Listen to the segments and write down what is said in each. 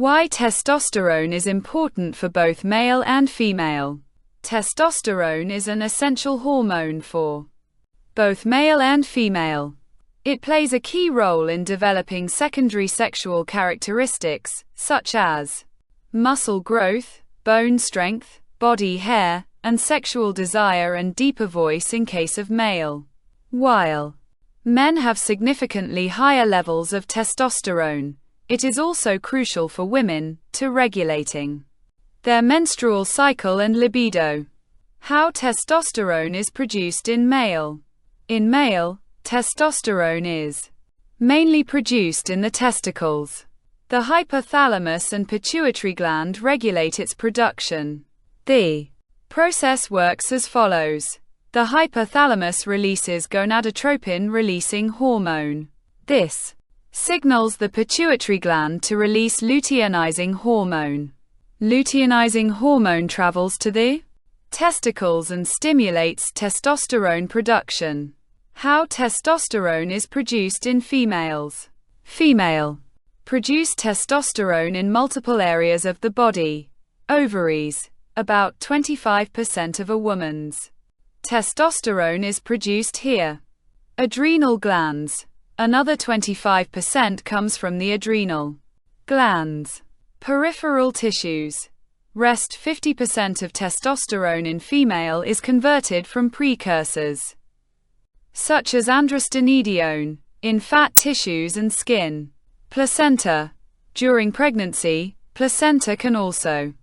Why testosterone is important for both male and female. Testosterone is an essential hormone for both male and female. It plays a key role in developing secondary sexual characteristics, such as muscle growth, bone strength, body hair, and sexual desire and deeper voice in case of male. While men have significantly higher levels of testosterone, it is also crucial for women to regulating their menstrual cycle and libido. How testosterone is produced in male. In male, testosterone is mainly produced in the testicles. The hypothalamus and pituitary gland regulate its production. The process works as follows. The hypothalamus releases gonadotropin-releasing hormone. This signals the pituitary gland to release luteinizing hormone. Luteinizing hormone travels to the testicles and stimulates testosterone production. How testosterone is produced in females. Female produce testosterone in multiple areas of the body. Ovaries, about 25% of a woman's testosterone is produced here. Adrenal glands, another 25% comes from the adrenal glands. Peripheral tissues. Rest 50% of testosterone in female is converted from precursors such as androstenedione in fat tissues and skin. Placenta. During pregnancy, placenta can also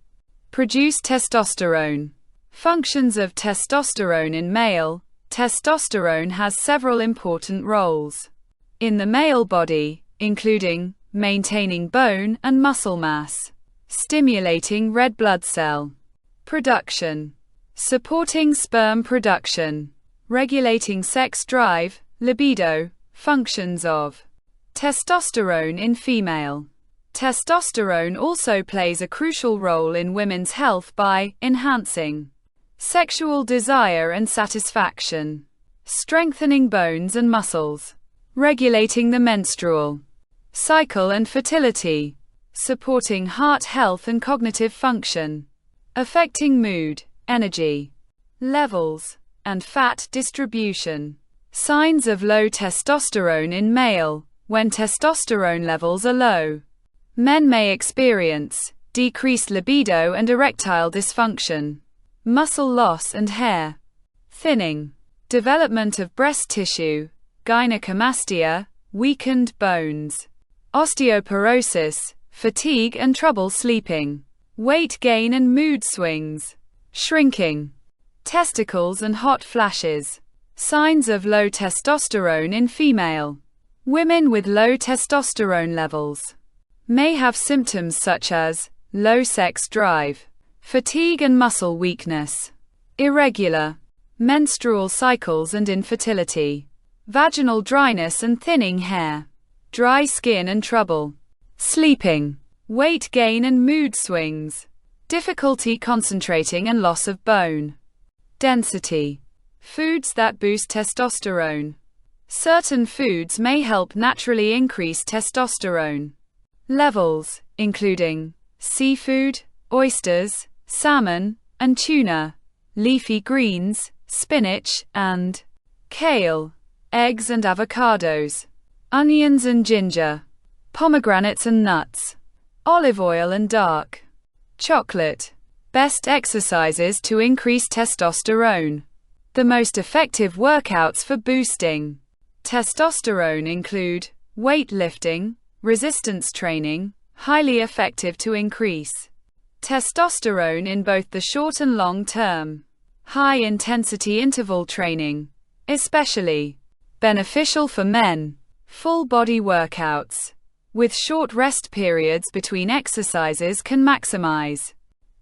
produce testosterone. Functions of testosterone in male. Testosterone has several important roles in the male body, including maintaining bone and muscle mass, stimulating red blood cell production, supporting sperm production, regulating sex drive, libido. Functions of testosterone in female. Testosterone also plays a crucial role in women's health by enhancing sexual desire and satisfaction, strengthening bones and muscles, regulating the menstrual cycle and fertility, supporting heart health and cognitive function, affecting mood, energy levels, and fat distribution. Signs of low testosterone in male. When testosterone levels are low, men may experience decreased libido and erectile dysfunction, muscle loss and hair thinning, development of breast tissue, gynecomastia, weakened bones, osteoporosis, fatigue and trouble sleeping, weight gain and mood swings, shrinking, testicles and hot flashes. Signs of low testosterone in female. Women with low testosterone levels may have symptoms such as low sex drive, fatigue and muscle weakness, irregular menstrual cycles and infertility, vaginal dryness and thinning hair, dry skin and trouble sleeping, weight gain and mood swings, difficulty concentrating and loss of bone density. Foods that boost testosterone. Certain foods may help naturally increase testosterone levels, including seafood, oysters, salmon, and tuna, leafy greens, spinach, and kale, eggs and avocados, onions and ginger, pomegranates and nuts, olive oil and dark chocolate. Best exercises to increase testosterone. The most effective workouts for boosting testosterone include weightlifting, resistance training, highly effective to increase testosterone in both the short and long term. High-intensity interval training, especially beneficial for men. Full-body workouts with short rest periods between exercises can maximize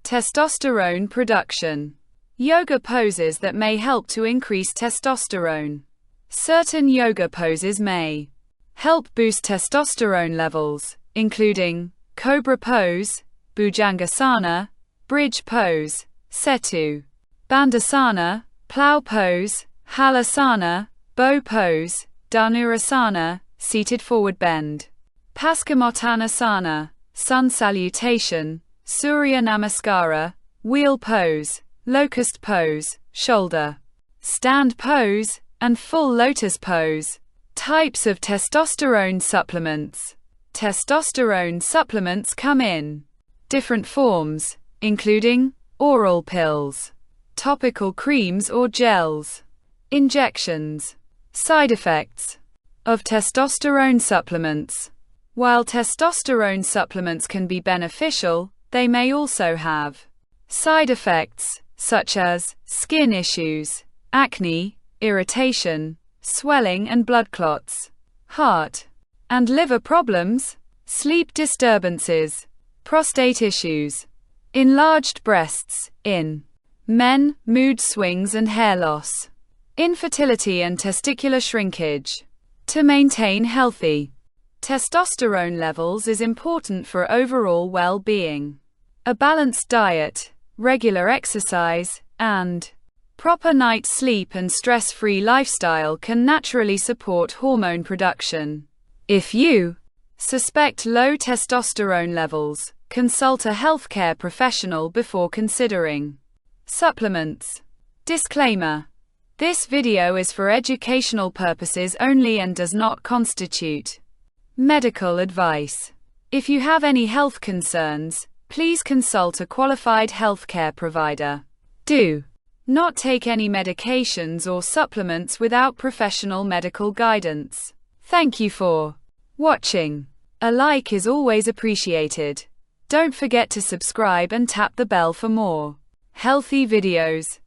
testosterone production. Yoga poses that may help to increase testosterone. Certain yoga poses may help boost testosterone levels, including cobra pose, bhujangasana, bridge pose, setu, bandhasana, plow pose, halasana, bow pose, dhanurasana, seated forward bend, paschimottanasana, sun salutation, Surya Namaskara, wheel pose, locust pose, shoulder stand pose, and full lotus pose. Types of testosterone supplements. Testosterone supplements come in different forms, including oral pills, topical creams or gels, injections. Side effects of testosterone supplements. While testosterone supplements can be beneficial, they may also have side effects, such as skin issues, acne, irritation, swelling and blood clots, heart and liver problems, sleep disturbances, prostate issues, enlarged breasts, in men, mood swings and hair loss, infertility and testicular shrinkage. To maintain healthy testosterone levels is important for overall well-being. A balanced diet, regular exercise, and proper night's sleep and stress-free lifestyle can naturally support hormone production. If you suspect low testosterone levels, consult a healthcare professional before considering supplements. Disclaimer: this video is for educational purposes only and does not constitute medical advice. If you have any health concerns, please consult a qualified healthcare provider. Do not take any medications or supplements without professional medical guidance. Thank you for watching. A like is always appreciated. Don't forget to subscribe and tap the bell for more healthy videos.